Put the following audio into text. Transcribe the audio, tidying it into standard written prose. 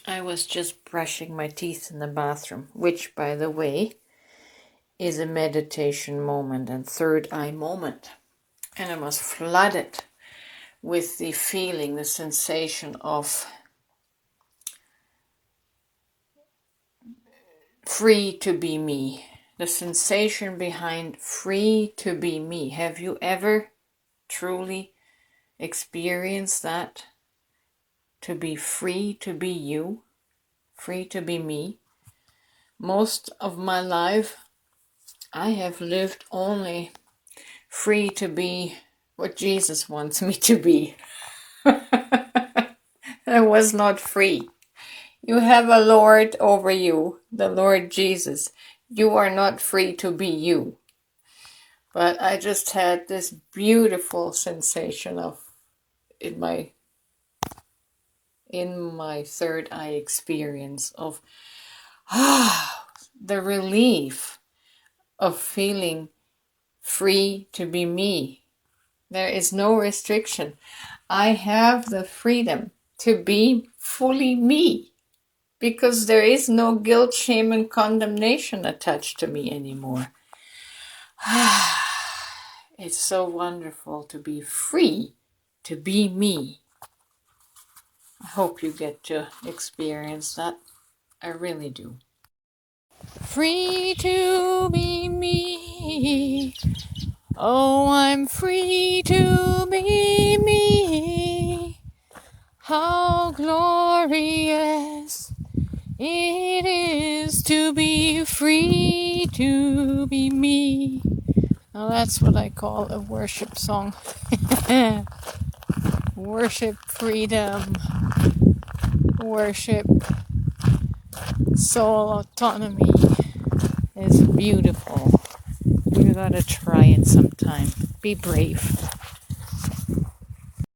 I was just brushing my teeth in the bathroom, which, by the way, is a meditation moment and third eye moment. And I was flooded with the feeling, the sensation of free to be me. The sensation behind free to be me. Have you ever truly experienced that? To be free to be you, free to be me. Most of my life, I have lived only free to be what Jesus wants me to be. I was not free. You have a Lord over you, the Lord Jesus. You are not free to be you. But I just had this beautiful sensation of in my third eye experience of the relief of feeling free to be me. There is no restriction. I have the freedom to be fully me because there is no guilt, shame, and condemnation attached to me anymore. It's so wonderful to be free to be me. I hope you get to experience that. I really do. Free to be me. Oh, I'm free to be me. How glorious it is to be free to be me. Now that's what I call a worship song. Worship freedom. Worship soul autonomy is beautiful. You gotta try it sometime. Be brave.